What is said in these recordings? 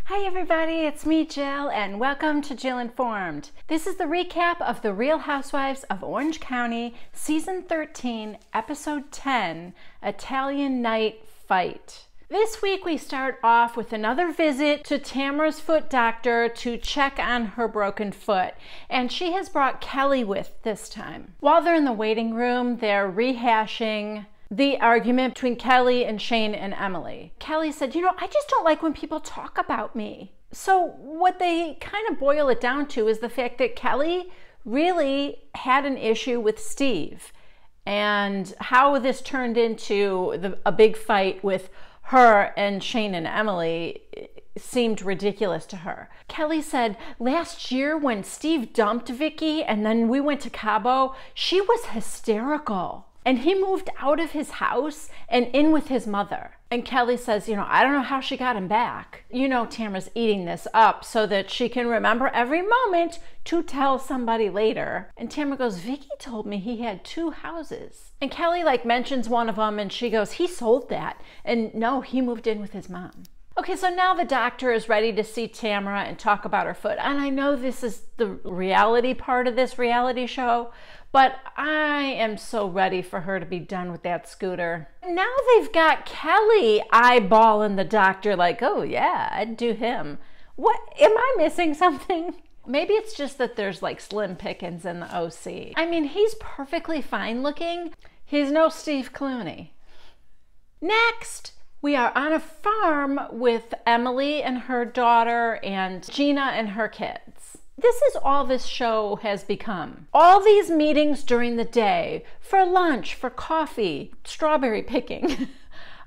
Hi everybody, it's me Jill and welcome to Jill Informed. This is the recap of The Real Housewives of Orange County, Season 13, Episode 10, Italian Night Fight. This week we start off with another visit to Tamara's foot doctor to check on her broken foot, and she has brought Kelly with this time. While they're in the waiting room, they're rehashing the argument between Kelly and Shane and Emily. Kelly said, I just don't like when people talk about me. So what they kind of boil it down to is the fact that Kelly really had an issue with Steve and how this turned into a big fight with her and Shane and Emily seemed ridiculous to her. Kelly said, last year when Steve dumped Vicki and then we went to Cabo, she was hysterical. And he moved out of his house and in with his mother. And Kelly says, I don't know how she got him back. Tamara's eating this up so that she can remember every moment to tell somebody later. And Tamara goes, Vicki told me he had 2 houses. And Kelly mentions one of them and she goes, he sold that. And no, he moved in with his mom. Okay, so now the doctor is ready to see Tamara and talk about her foot. And I know this is the reality part of this reality show, but I am so ready for her to be done with that scooter. Now they've got Kelly eyeballing the doctor like, oh yeah, I'd do him. What, am I missing something? Maybe it's just that there's slim pickings in the OC. I mean, he's perfectly fine looking. He's no Steve Clooney. Next, we are on a farm with Emily and her daughter and Gina and her kids. This is all this show has become. All these meetings during the day, for lunch, for coffee, strawberry picking,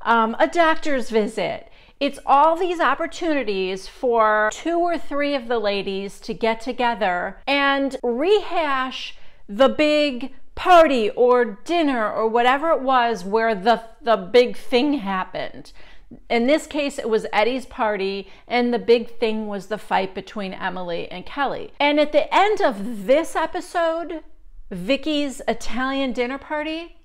a doctor's visit. It's all these opportunities for 2 or 3 of the ladies to get together and rehash the big party or dinner or whatever it was where the big thing happened. In this case, it was Eddie's party, and the big thing was the fight between Emily and Kelly. And at the end of this episode, Vicki's Italian dinner party,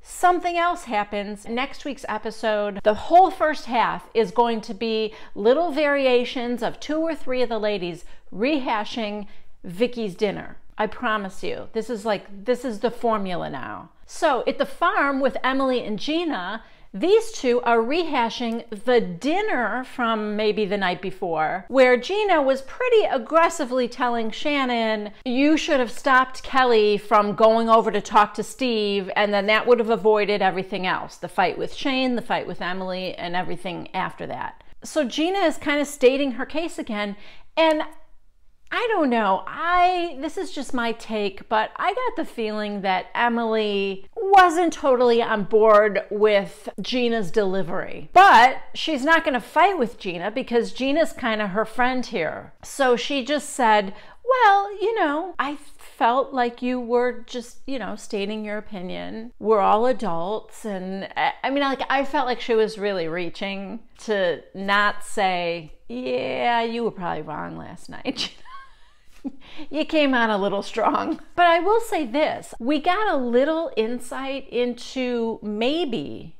something else happens. Next week's episode, the whole first half is going to be little variations of 2 or 3 of the ladies rehashing Vicki's dinner. I promise you, this is the formula now. So at the farm with Emily and Gina, these 2 are rehashing the dinner from maybe the night before, where Gina was pretty aggressively telling Shannon, you should have stopped Kelly from going over to talk to Steve, and then that would have avoided everything else. The fight with Shane, the fight with Emily, and everything after that. So Gina is kind of stating her case again, and I don't know, this is just my take, but I got the feeling that Emily wasn't totally on board with Gina's delivery. But she's not going to fight with Gina because Gina's kind of her friend here. So she just said, well, I felt like you were just, stating your opinion. We're all adults. And I felt like she was really reaching to not say, yeah, you were probably wrong last night. You came out a little strong. But I will say this, we got a little insight into maybe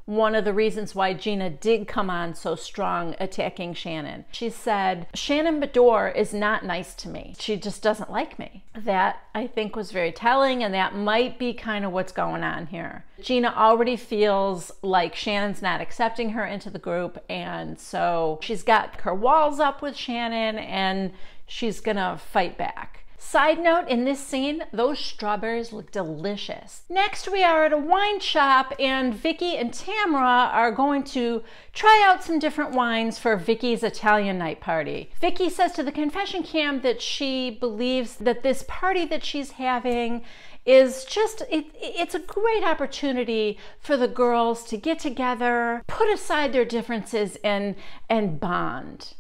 one of the reasons why Gina did come on so strong attacking Shannon. She said, Shannon Bedore is not nice to me. She just doesn't like me. That I think was very telling, and that might be kind of what's going on here. Gina already feels like Shannon's not accepting her into the group, and so she's got her walls up with Shannon and she's gonna fight back. Side note, in this scene, those strawberries look delicious. Next, we are at a wine shop, and Vicki and Tamara are going to try out some different wines for Vicki's Italian night party. Vicki says to the confession cam that she believes that this party that she's having is just, it's a great opportunity for the girls to get together, put aside their differences, and bond.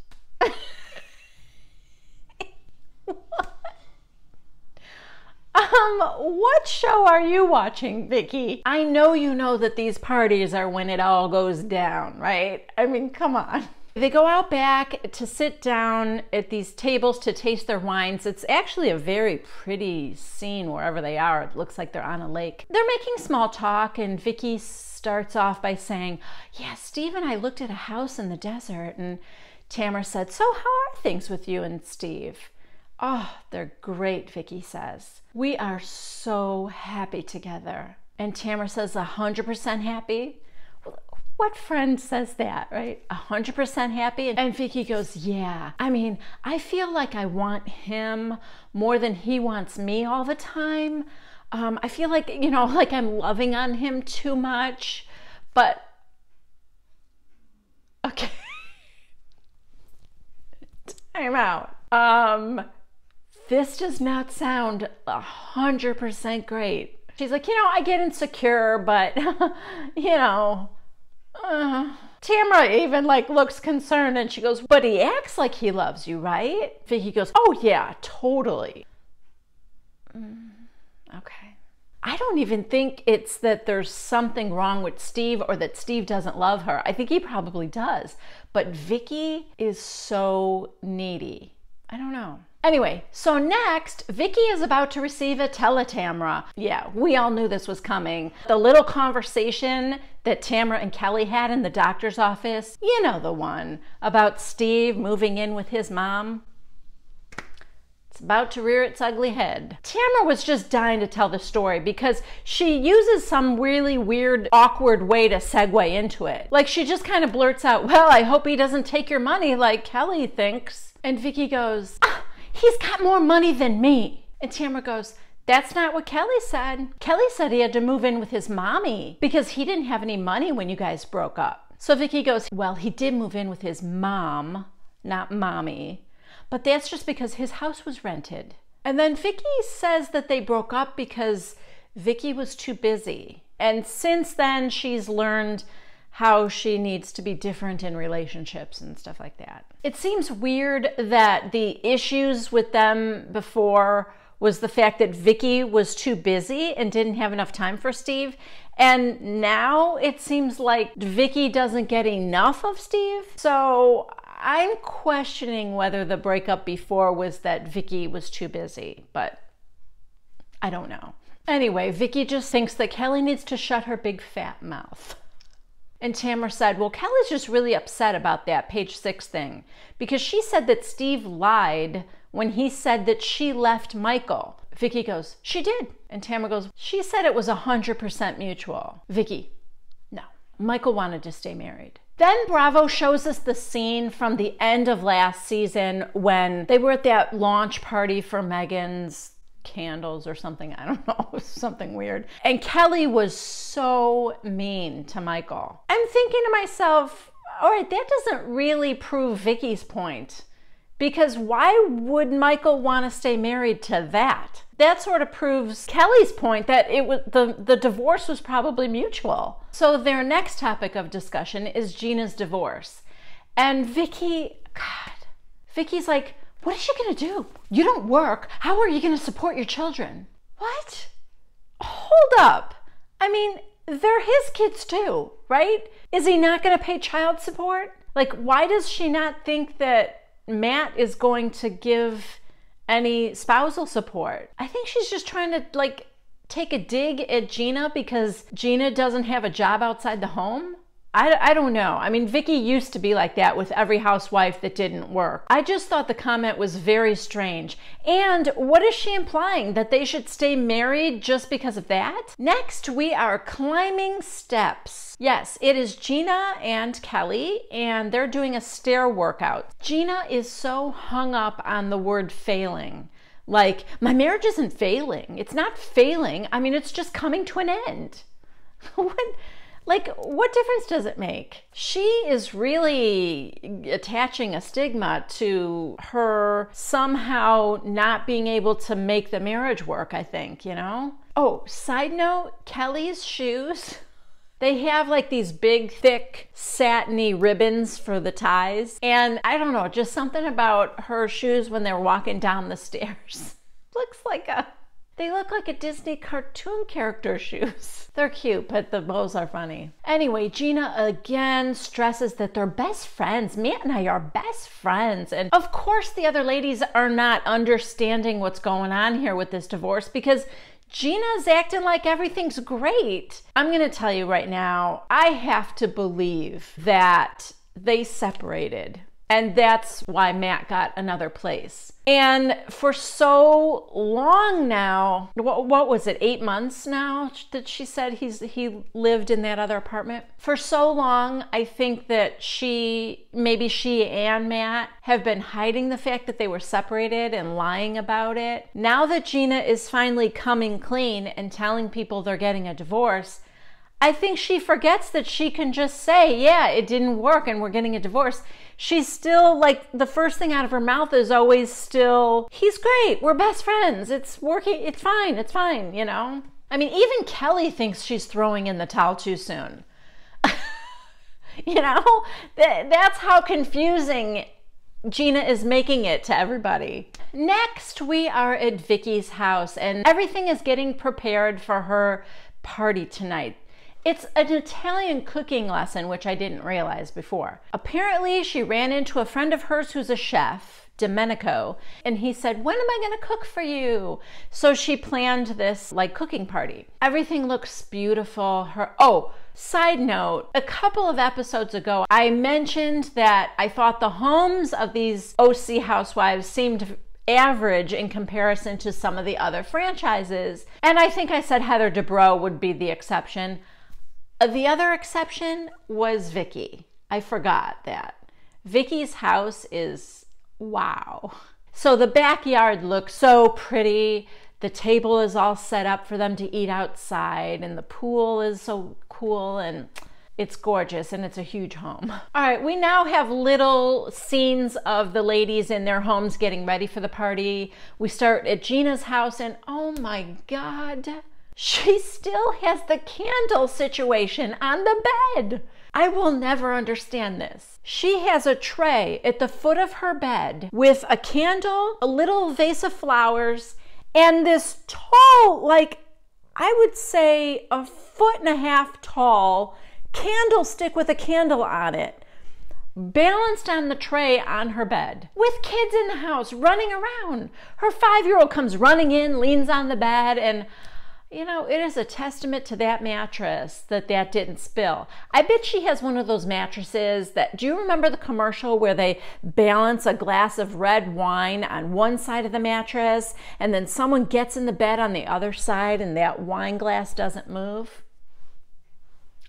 What show are you watching, Vicki? I know you know that these parties are when it all goes down, right? I mean, come on. They go out back to sit down at these tables to taste their wines. It's actually a very pretty scene wherever they are. It looks like they're on a lake. They're making small talk, and Vicki starts off by saying, yeah, Steve and I looked at a house in the desert, and Tamara said, "So how are things with you and Steve?" "Oh, they're great," Vicki says. "We are so happy together." And Tamara says, 100% happy? What friend says that, right? 100% happy? And Vicki goes, "Yeah. I mean, I feel like I want him more than he wants me all the time. I feel like, like I'm loving on him too much, but..." Okay. Time out. This does not sound 100% great. She's like, I get insecure, but, Tamara even looks concerned, and she goes, "But he acts like he loves you, right?" Vicki goes, "Oh yeah, totally." Okay. I don't even think it's that there's something wrong with Steve or that Steve doesn't love her. I think he probably does. But Vicki is so needy. I don't know. Anyway, so next, Vicki is about to receive a teletamera. Yeah, we all knew this was coming. The little conversation that Tamara and Kelly had in the doctor's office, the one about Steve moving in with his mom. It's about to rear its ugly head. Tamara was just dying to tell the story because she uses some really weird, awkward way to segue into it. She just kind of blurts out, "Well, I hope he doesn't take your money like Kelly thinks." And Vicki goes, "He's got more money than me." And Tamara goes, "That's not what Kelly said. Kelly said he had to move in with his mommy because he didn't have any money when you guys broke up." So Vicki goes, "Well, he did move in with his mom, not mommy. But that's just because his house was rented." And then Vicki says that they broke up because Vicki was too busy. And since then, she's learned how she needs to be different in relationships and stuff like that. It seems weird that the issues with them before was the fact that Vicki was too busy and didn't have enough time for Steve. And now it seems like Vicki doesn't get enough of Steve. So I'm questioning whether the breakup before was that Vicki was too busy, but I don't know. Anyway, Vicki just thinks that Kelly needs to shut her big fat mouth. And Tamara said, "Well, Kelly's just really upset about that page 6 thing because she said that Steve lied when he said that she left Michael." Vicki goes, "She did." And Tamara goes, "She said it was 100% mutual." Vicki, "No, Michael wanted to stay married." Then Bravo shows us the scene from the end of last season when they were at that launch party for Megan's candles or something. I don't know. It was something weird. And Kelly was so mean to Michael. I'm thinking to myself, all right, that doesn't really prove Vicki's point. Because why would Michael want to stay married to that? That sort of proves Kelly's point that it was the divorce was probably mutual. So their next topic of discussion is Gina's divorce. And Vicki's like, "What is she gonna do? You don't work. How are you gonna support your children?" What? Hold up. I mean, they're his kids too, right? Is he not gonna pay child support? Why does she not think that Matt is going to give any spousal support? I think she's just trying to take a dig at Gina because Gina doesn't have a job outside the home. I don't know. I mean, Vicki used to be like that with every housewife that didn't work. I just thought the comment was very strange. And what is she implying? That they should stay married just because of that? Next, we are climbing steps. Yes, it is Gina and Kelly, and they're doing a stair workout. Gina is so hung up on the word failing. My marriage isn't failing. It's not failing. I mean, it's just coming to an end. What difference does it make? She is really attaching a stigma to her somehow not being able to make the marriage work, I think, Oh, side note, Kelly's shoes, they have these big, thick, satiny ribbons for the ties. And I don't know, just something about her shoes when they're walking down the stairs. They look like a Disney cartoon character shoes. They're cute, but the bows are funny. Anyway, Gina again stresses that they're best friends. Matt and I are best friends. And of course the other ladies are not understanding what's going on here with this divorce because Gina's acting like everything's great. I'm gonna tell you right now, I have to believe that they separated And that's why Matt got another place. And for so long now, what was it, 8 months now that she said he lived in that other apartment? For so long, I think that maybe she and Matt have been hiding the fact that they were separated and lying about it. Now that Gina is finally coming clean and telling people they're getting a divorce, I think she forgets that she can just say, yeah, it didn't work and we're getting a divorce. She's still like, the first thing out of her mouth is always still, he's great, we're best friends, it's working, it's fine, you know? I mean, even Kelly thinks she's throwing in the towel too soon. You know? That's how confusing Gina is making it to everybody. Next, we are at Vicki's house and everything is getting prepared for her party tonight. It's an Italian cooking lesson, which I didn't realize before. Apparently, she ran into a friend of hers who's a chef, Domenico, and he said, when am I gonna cook for you? So she planned this like cooking party. Everything looks beautiful. Side note, a couple of episodes ago, I mentioned that I thought the homes of these OC housewives seemed average in comparison to some of the other franchises. And I think I said Heather Dubrow would be the exception. The other exception was Vicki. I forgot that. Vicki's house is wow. So the backyard looks so pretty. The table is all set up for them to eat outside and the pool is so cool and it's gorgeous and it's a huge home. All right, we now have little scenes of the ladies in their homes getting ready for the party. We start at Gina's house and oh my God, she still has the candle situation on the bed. I will never understand this. She has a tray at the foot of her bed with a candle, a little vase of flowers, and this tall, like I would say 1.5 foot tall candlestick with a candle on it, balanced on the tray on her bed, with kids in the house running around. Her 5-year-old comes running in, leans on the bed, and you know, it is a testament to that mattress that didn't spill. I bet she has one of those mattresses that, do you remember the commercial where they balance a glass of red wine on one side of the mattress and then someone gets in the bed on the other side and that wine glass doesn't move?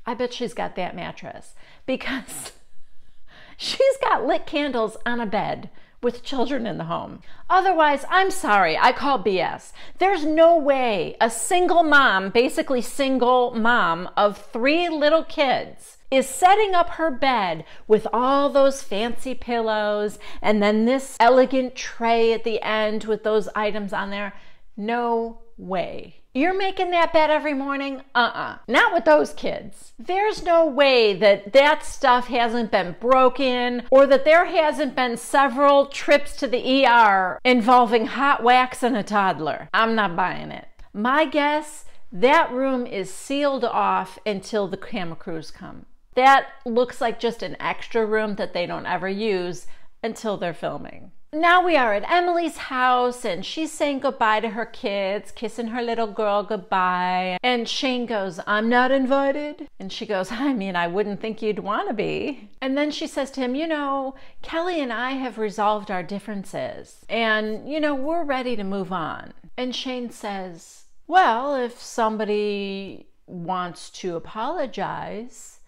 I bet she's got that mattress because she's got lit candles on a bed with children in the home. Otherwise, I'm sorry, I call BS. There's no way a single mom, basically single mom of 3 little kids, is setting up her bed with all those fancy pillows and then this elegant tray at the end with those items on there. No way. You're making that bed every morning? Not with those kids. There's no way that stuff hasn't been broken or that there hasn't been several trips to the ER involving hot wax and a toddler. I'm not buying it. My guess, that room is sealed off until the camera crews come. That looks like just an extra room that they don't ever use until they're filming. Now we are at Emily's house and she's saying goodbye to her kids, kissing her little girl goodbye. And Shane goes, I'm not invited. And she goes, I mean, I wouldn't think you'd want to be. And then she says to him, you know, Kelly and I have resolved our differences and, you know, we're ready to move on. And Shane says, well, if somebody wants to apologize,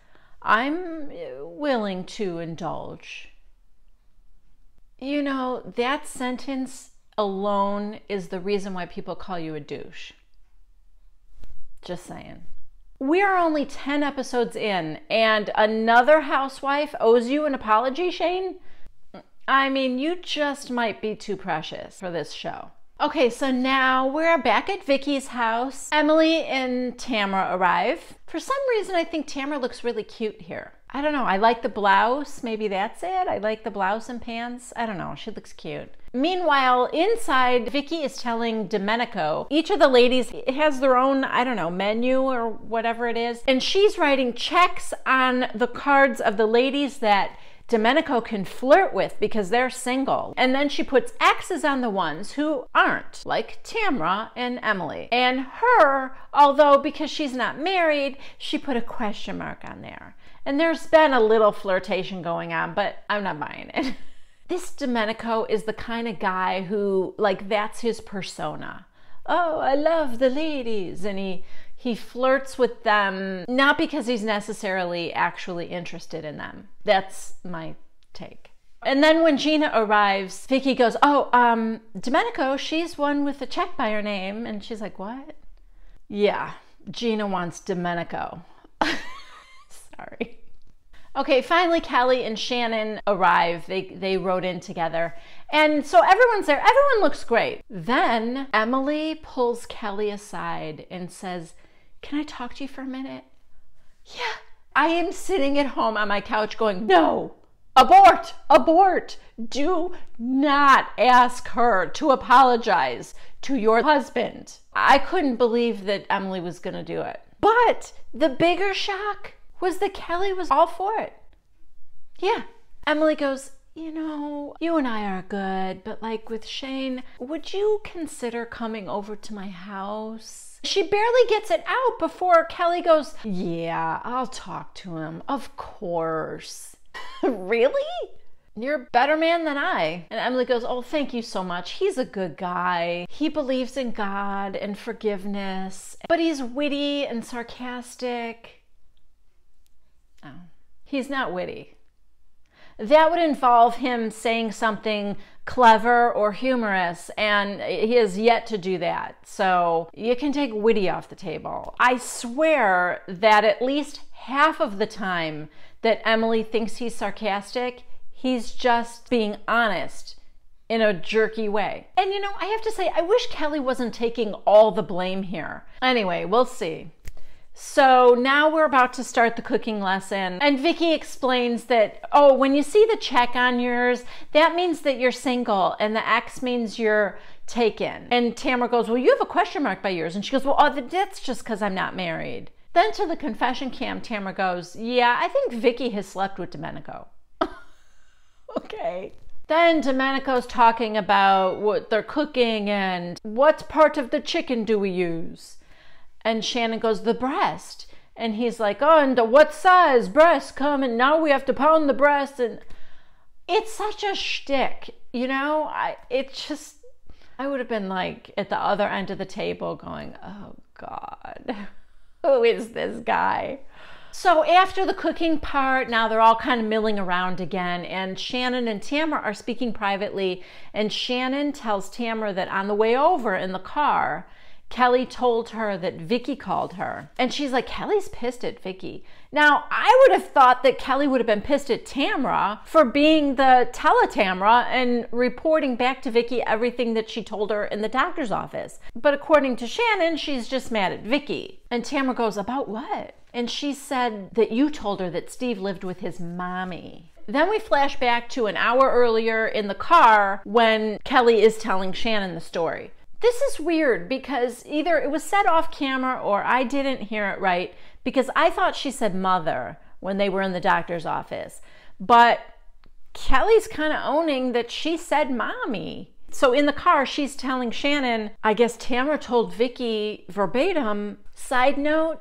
I'm willing to indulge. You know, that sentence alone is the reason why people call you a douche. Just saying. We are only 10 episodes in and another housewife owes you an apology, Shane? I mean, you just might be too precious for this show. Okay, so now we're back at Vicki's house. Emily and Tamara arrive. For some reason, I think Tamara looks really cute here. I don't know, I like the blouse, maybe that's it. I like the blouse and pants. I don't know, she looks cute. Meanwhile, inside, Vicki is telling Domenico, each of the ladies has their own, I don't know, menu or whatever it is. And she's writing checks on the cards of the ladies that Domenico can flirt with because they're single. And then she puts X's on the ones who aren't, like Tamra and Emily. And her, although because she's not married, she put a question mark on there. And there's been a little flirtation going on, but I'm not buying it. This Domenico is the kind of guy who, like, that's his persona. Oh, I love the ladies. And he flirts with them, not because he's necessarily actually interested in them. That's my take. And then when Gina arrives, Vicki goes, oh, Domenico, she's one with a check by her name. And she's like, what? Yeah, Gina wants Domenico. Sorry. Okay, finally Kelly and Shannon arrive. They rode in together. And so everyone's there. Everyone looks great. Then Emily pulls Kelly aside and says, can I talk to you for a minute? Yeah. I am sitting at home on my couch going, no, abort, abort. Do not ask her to apologize to your husband. I couldn't believe that Emily was going to do it. But the bigger shock was that Kelly was all for it. Yeah. Emily goes, you know, you and I are good, but like with Shane, would you consider coming over to my house? She barely gets it out before Kelly goes, yeah, I'll talk to him. Of course. Really? You're a better man than I. And Emily goes, oh, thank you so much. He's a good guy. He believes in God and forgiveness, but he's witty and sarcastic. Oh, he's not witty. That would involve him saying something clever or humorous, and he has yet to do that. So you can take witty off the table. I swear that at least half of the time that Emily thinks he's sarcastic, he's just being honest in a jerky way. And you know, I have to say, I wish Kelly wasn't taking all the blame here. Anyway, we'll see. So now we're about to start the cooking lesson, and Vicki explains that, oh, when you see the check on yours, that means that you're single, and the X means you're taken. And Tamra goes, well, you have a question mark by yours. And she goes, well, oh, that's just because I'm not married. Then to the confession cam, Tamra goes, yeah, I think Vicki has slept with Domenico. Okay. Then Domenico's talking about what they're cooking and what part of the chicken do we use? And Shannon goes, the breast. And he's like, oh, and what size breast come? And now we have to pound the breast. And it's such a shtick, you know? I would have been like at the other end of the table going, oh God, who is this guy? So after the cooking part, now they're all kind of milling around again, and Shannon and Tamra are speaking privately, and Shannon tells Tamra that on the way over in the car, Kelly told her that Vicki called her. And she's like, Kelly's pissed at Vicki. Now, I would have thought that Kelly would have been pissed at Tamra for being the teletamra and reporting back to Vicki everything that she told her in the doctor's office. But according to Shannon, she's just mad at Vicki. And Tamra goes, about what? And she said that you told her that Steve lived with his mommy. Then we flash back to an hour earlier in the car when Kelly is telling Shannon the story. This is weird because either it was said off camera or I didn't hear it right, because I thought she said mother when they were in the doctor's office. But Kelly's kind of owning that she said mommy. So in the car, she's telling Shannon, I guess Tamra told Vicki verbatim. Side note,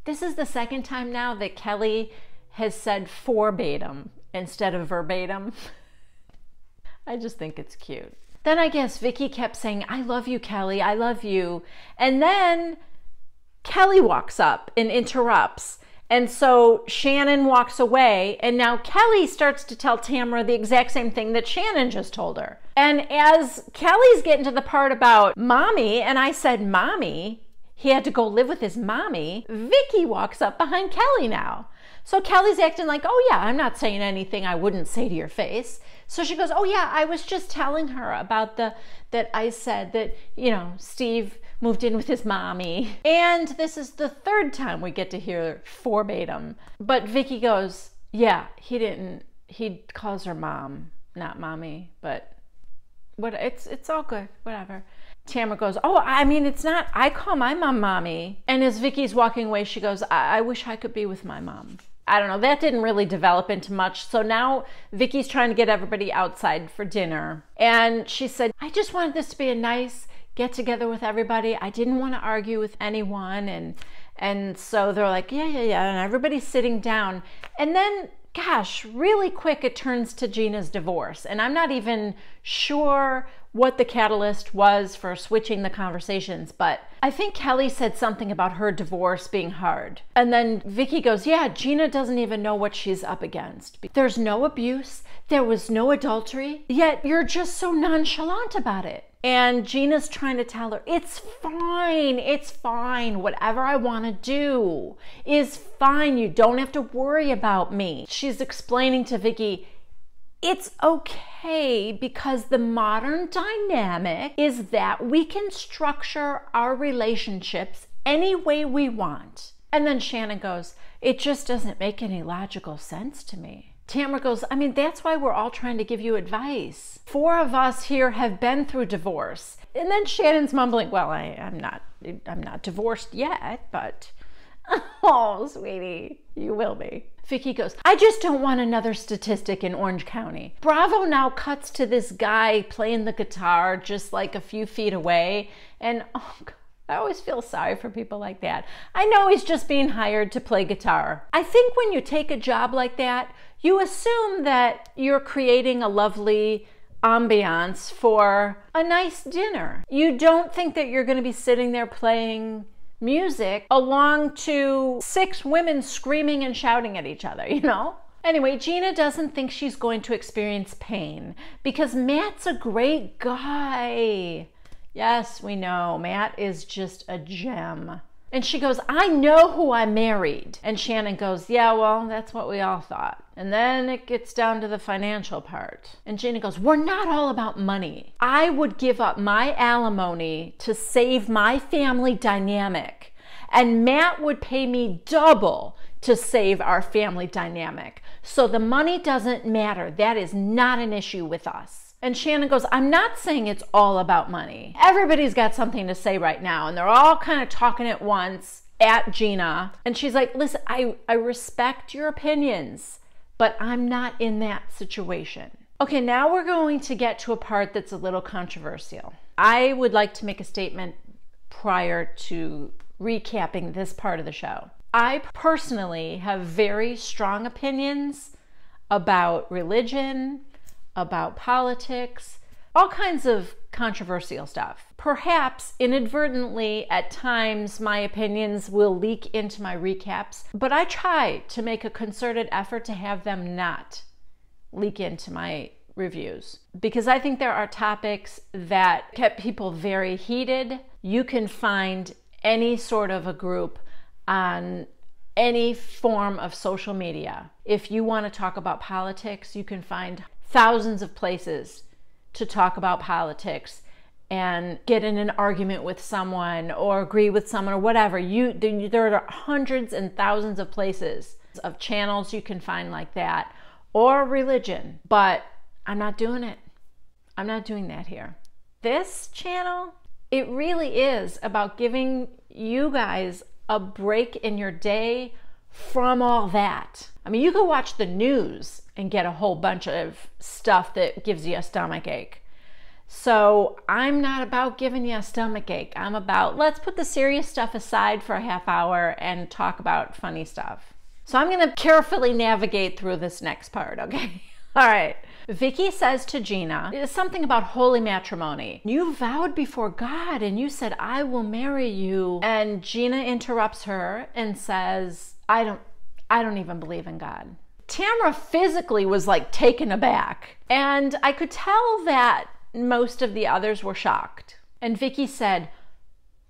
this is the second time now that Kelly has said forbatim instead of verbatim. I just think it's cute. Then I guess Vicki kept saying, I love you, Kelly, I love you. And then Kelly walks up and interrupts. And so Shannon walks away, and now Kelly starts to tell Tamra the exact same thing that Shannon just told her. And as Kelly's getting to the part about mommy, and I said mommy, he had to go live with his mommy, Vicki walks up behind Kelly now. So Kelly's acting like, oh yeah, I'm not saying anything I wouldn't say to your face. So she goes, oh yeah, I was just telling her about that I said that, you know, Steve moved in with his mommy. And this is the third time we get to hear verbatim. But Vicki goes, yeah, he calls her mom, not mommy, but it's all good, whatever. Tamra goes, oh, I mean, it's not, I call my mom mommy. And as Vicki's walking away, she goes, I wish I could be with my mom. I don't know, that didn't really develop into much. So now Vicki's trying to get everybody outside for dinner. And she said, I just wanted this to be a nice get together with everybody. I didn't want to argue with anyone. And so they're like, yeah. And everybody's sitting down. And then, gosh, really quick, it turns to Gina's divorce. And I'm not even sure what the catalyst was for switching the conversations, but I think Kelly said something about her divorce being hard. And then Vicki goes, yeah, Gina doesn't even know what she's up against. There's no abuse. There was no adultery. Yet you're just so nonchalant about it. And Gina's trying to tell her, it's fine. Whatever I want to do is fine. You don't have to worry about me. She's explaining to Vicki, it's okay because the modern dynamic is that we can structure our relationships any way we want. And then Shannon goes, it just doesn't make any logical sense to me. Tamara goes, I mean, that's why we're all trying to give you advice. 4 of us here have been through divorce. And then Shannon's mumbling, well, I'm not divorced yet, but oh, sweetie, you will be. Vicki goes, I just don't want another statistic in Orange County. Bravo now cuts to this guy playing the guitar just like a few feet away. And oh God, I always feel sorry for people like that. I know he's just being hired to play guitar. I think when you take a job like that, you assume that you're creating a lovely ambiance for a nice dinner. You don't think that you're going to be sitting there playing music along to 6 women screaming and shouting at each other, you know? Anyway, Gina doesn't think she's going to experience pain because Matt's a great guy. Yes, we know. Matt is just a gem. And she goes, I know who I married. And Shannon goes, yeah, well, that's what we all thought. And then it gets down to the financial part. And Gina goes, we're not all about money. I would give up my alimony to save my family dynamic. And Matt would pay me double to save our family dynamic. So the money doesn't matter. That is not an issue with us. And Shannon goes, I'm not saying it's all about money. Everybody's got something to say right now, and they're all kind of talking at once at Gina. And she's like, listen, I respect your opinions, but I'm not in that situation. Okay, now we're going to get to a part that's a little controversial. I would like to make a statement prior to recapping this part of the show. I personally have very strong opinions about religion, about politics, all kinds of controversial stuff. Perhaps inadvertently at times my opinions will leak into my recaps, but I try to make a concerted effort to have them not leak into my reviews because I think there are topics that kept people very heated. You can find any sort of a group on any form of social media. If you want to talk about politics, you can find thousands of places to talk about politics and get in an argument with someone or agree with someone or whatever. There are hundreds and thousands of places of channels you can find like that, or religion, but I'm not doing it. I'm not doing that here. This channel, it really is about giving you guys a break in your day from all that. I mean, you can watch the news and get a whole bunch of stuff that gives you a stomach ache. So I'm not about giving you a stomach ache. I'm about, let's put the serious stuff aside for a half hour and talk about funny stuff. So I'm going to carefully navigate through this next part, okay? All right. Vicki says to Gina something about holy matrimony. You vowed before God and you said, I will marry you. And Gina interrupts her and says, I don't even believe in God. Tamara physically was like taken aback. And I could tell that most of the others were shocked. And Vicki said,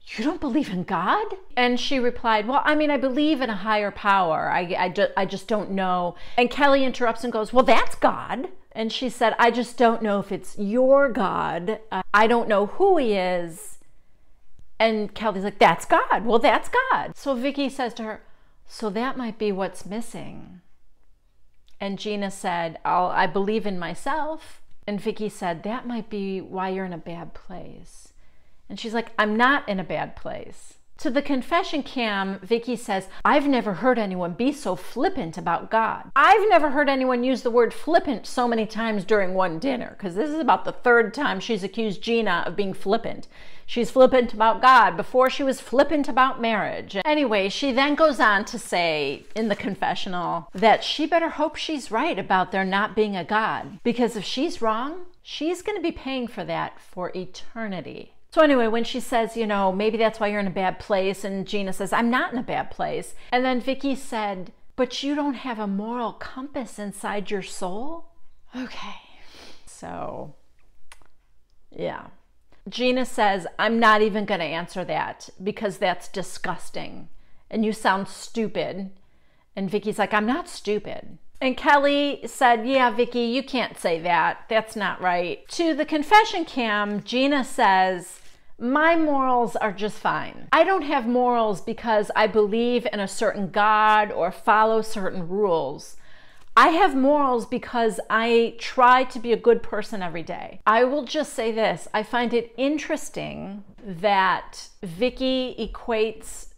you don't believe in God? And she replied, well, I mean, I believe in a higher power. I just don't know. And Kelly interrupts and goes, well, that's God. And she said, I just don't know if it's your God. I don't know who he is. And Kelly's like, that's God. Well, that's God. So Vicki says to her, so that might be what's missing. And Gina said, I believe in myself. And Vicki said, that might be why you're in a bad place. And she's like, I'm not in a bad place. To the confession cam, Vicki says, I've never heard anyone be so flippant about God. I've never heard anyone use the word flippant so many times during one dinner, because this is about the third time she's accused Gina of being flippant. She's flippant about God before she was flippant about marriage. Anyway, she then goes on to say in the confessional that she better hope she's right about there not being a God, because if she's wrong, she's going to be paying for that for eternity. So anyway, when she says, you know, maybe that's why you're in a bad place, and Gina says, I'm not in a bad place. And then Vicki said, but you don't have a moral compass inside your soul? Okay. So, yeah. Gina says, I'm not even going to answer that because that's disgusting and you sound stupid. And Vicki's like, I'm not stupid. And Kelly said, yeah, Vicki, you can't say that. That's not right. To the confession cam, Gina says, my morals are just fine. I don't have morals because I believe in a certain God or follow certain rules. I have morals because I try to be a good person every day. I will just say this. I find it interesting that Vicki equates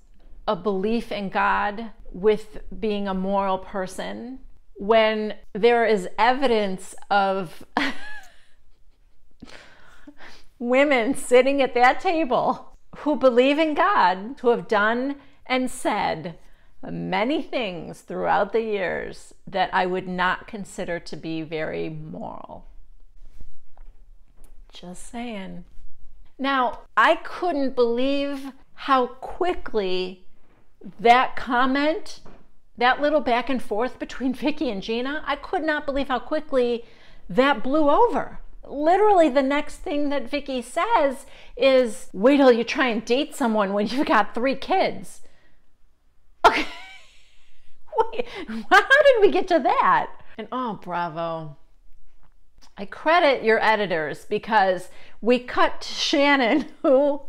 a belief in God with being a moral person when there is evidence of women sitting at that table who believe in God, who have done and said many things throughout the years that I would not consider to be very moral. Just saying. Now, I couldn't believe how quickly that comment, that little back and forth between Vicki and Gina, I could not believe how quickly that blew over. Literally the next thing that Vicki says is, wait till you try and date someone when you've got 3 kids. Okay. Wait, how did we get to that? And oh, bravo. I credit your editors because we cut to Shannon, who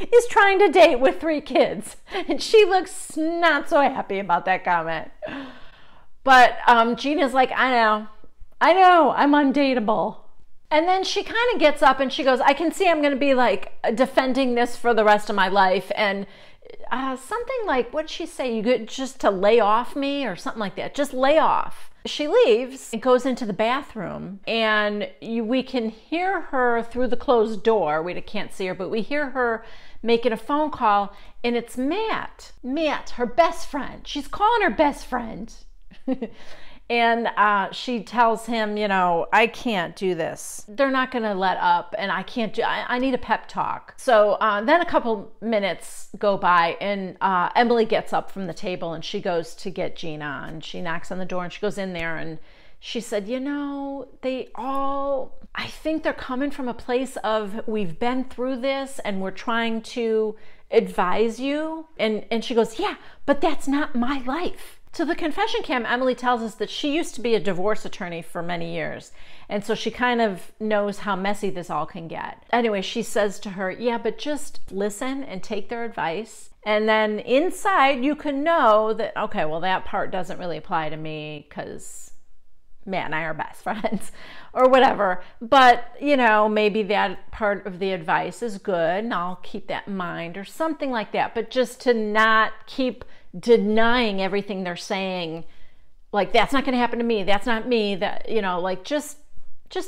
is trying to date with 3 kids. And she looks not so happy about that comment. But Gina's like, I know, I'm undateable. And then she kind of gets up and she goes, I can see I'm going to be like defending this for the rest of my life. And something like, what did she say? You get just to lay off me or something like that. Just lay off. She leaves and goes into the bathroom, and we can hear her through the closed door. We can't see her, but we hear her making a phone call, and it's Matt, her best friend. She's calling her best friend. And she tells him, you know, I can't do this. They're not going to let up, and I need a pep talk. So then a couple minutes go by, and Emily gets up from the table, and she goes to get Gina, and she knocks on the door, and she goes in there, and she said, you know, I think they're coming from a place of, we've been through this, and we're trying to advise you. And she goes, yeah, but that's not my life. To the confession cam, Emily tells us that she used to be a divorce attorney for many years. And so she kind of knows how messy this all can get. Anyway, she says to her, yeah, but just listen and take their advice. And then inside you can know that, okay, well, that part doesn't really apply to me because Matt and I are best friends or whatever. But, you know, maybe that part of the advice is good and I'll keep that in mind or something like that. But just to not keep denying everything they're saying, like, that's not going to happen to me, that's not me, that, you know, like, just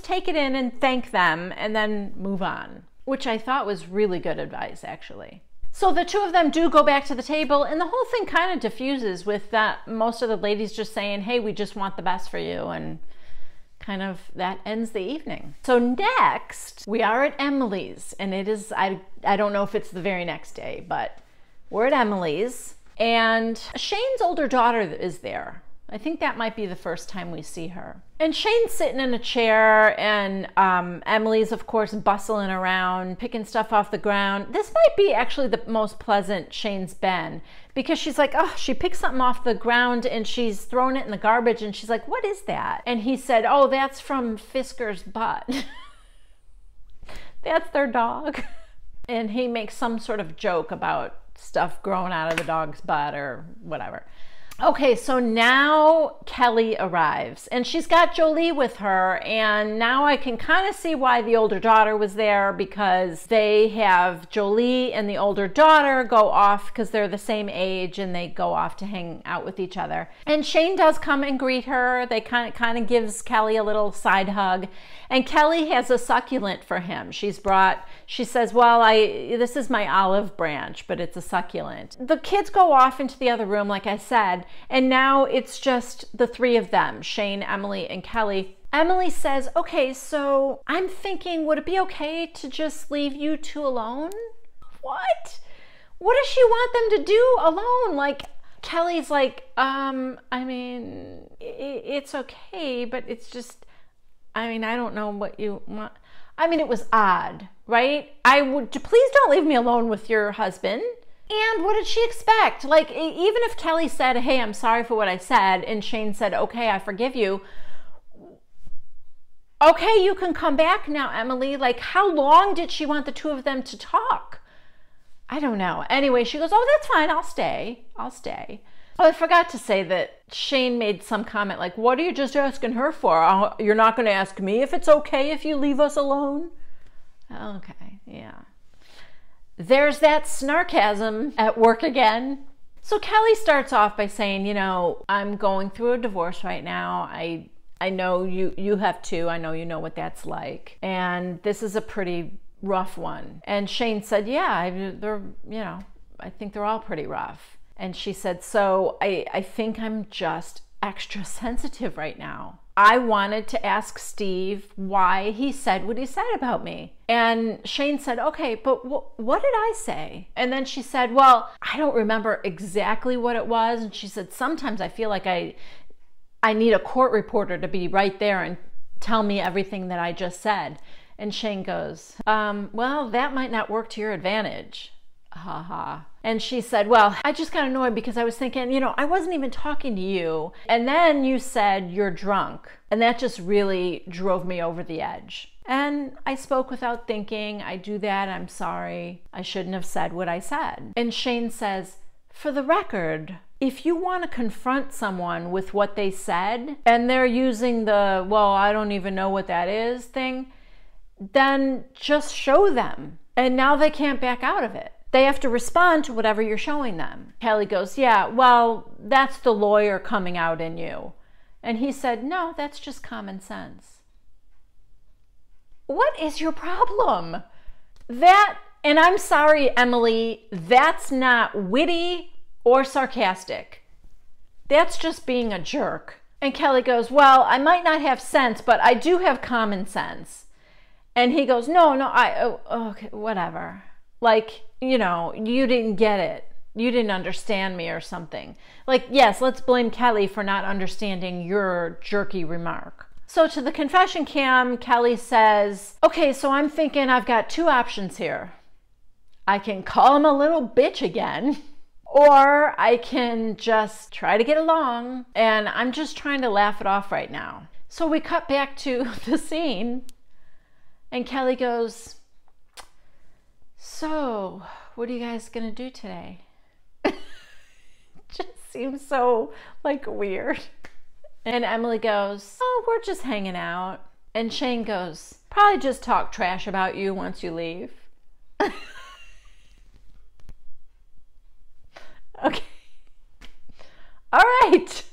take it in and thank them and then move on, which I thought was really good advice, actually. So the two of them do go back to the table, and the whole thing kind of diffuses with that most of the ladies just saying, hey, we just want the best for you, and kind of that ends the evening. So next we are at Emily's, and it is, I don't know if it's the very next day, but we're at Emily's. And Shane's older daughter is there. I think that might be the first time we see her. And Shane's sitting in a chair, and Emily's, of course, bustling around, picking stuff off the ground. This might be actually the most pleasant Shane's been, because she's like, oh, she picked something off the ground and she's thrown it in the garbage, and she's like, what is that? And he said, oh, that's from Fisker's butt. That's their dog. And he makes some sort of joke about stuff growing out of the dog's butt or whatever. Okay, so now Kelly arrives and she's got Jolie with her, and now I can kind of see why the older daughter was there, because they have Jolie and the older daughter go off because they're the same age and they go off to hang out with each other. And Shane does come and greet her. They kind of gives Kelly a little side hug, and Kelly has a succulent for him. She says, well, this is my olive branch, but it's a succulent. The kids go off into the other room, like I said, and now it's just the three of them, Shane, Emily, and Kelly. Emily says, okay, so I'm thinking, would it be okay to just leave you two alone? What? What does she want them to do alone? Like, Kelly's like, I mean, it's okay, but it's just, I mean, I don't know what you want. I mean, it was odd, right? Please don't leave me alone with your husband. And what did she expect? Like, even if Kelly said, hey, I'm sorry for what I said, and Shane said, okay, I forgive you. Okay, you can come back now, Emily. Like, how long did she want the two of them to talk? I don't know. Anyway, she goes, oh, that's fine. I'll stay. Oh, I forgot to say that Shane made some comment like, what are you just asking her for? You're not going to ask me if it's okay if you leave us alone? Okay, yeah. There's that snarkasm at work again. So Kelly starts off by saying, you know, I'm going through a divorce right now. I know you have too. I know you know what that's like. And this is a pretty rough one. And Shane said, yeah, I think they're all pretty rough. And she said, so I think I'm just extra sensitive right now. I wanted to ask Steve why he said what he said about me. And Shane said, okay, but what did I say? And then she said, well, I don't remember exactly what it was. And she said, sometimes I feel like I need a court reporter to be right there and tell me everything that I just said. And Shane goes, well, that might not work to your advantage. Ha ha. And she said, well, I just got annoyed because I was thinking, you know, I wasn't even talking to you. And then you said you're drunk. And that just really drove me over the edge. And I spoke without thinking. I do that. I'm sorry. I shouldn't have said what I said. And Shane says, for the record, if you want to confront someone with what they said and they're using the, well, I don't even know what that is thing, then just show them. And now they can't back out of it. They have to respond to whatever you're showing them. Kelly goes, yeah, well, that's the lawyer coming out in you. And he said, no, that's just common sense. What is your problem? And I'm sorry, Emily, that's not witty or sarcastic. That's just being a jerk. And Kelly goes, well, I might not have sense, but I do have common sense. And he goes, no, okay, whatever. Like, you know, you didn't get it. You didn't understand me or something. Like, yes, let's blame Kelly for not understanding your jerky remark. So to the confession cam, Kelly says, okay, so I'm thinking I've got two options here. I can call him a little bitch again, or I can just try to get along, and I'm just trying to laugh it off right now. So we cut back to the scene, and Kelly goes, so what are you guys gonna do today? Just seems so like weird. And Emily goes, oh, we're just hanging out. And Shane goes, probably just talk trash about you once you leave. Okay. All right.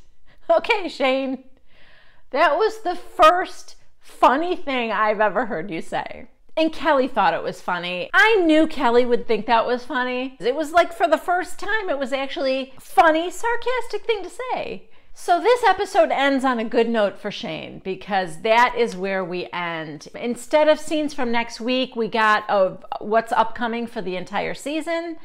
Okay, Shane. That was the first funny thing I've ever heard you say. And Kelly thought it was funny. I knew Kelly would think that was funny. It was like for the first time, it was actually a funny, sarcastic thing to say. So this episode ends on a good note for Shane, because that is where we end. Instead of scenes from next week, we got what's upcoming for the entire season.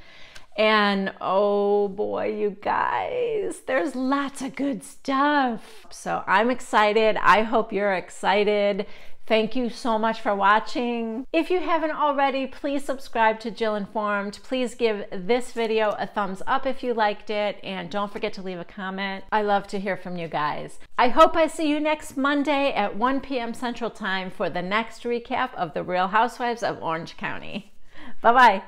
And oh boy, you guys, there's lots of good stuff. So I'm excited. I hope you're excited. Thank you so much for watching. If you haven't already, please subscribe to Jill Informed. Please give this video a thumbs up if you liked it, and don't forget to leave a comment. I love to hear from you guys. I hope I see you next Monday at 1 p.m. Central Time for the next recap of The Real Housewives of Orange County. Bye-bye.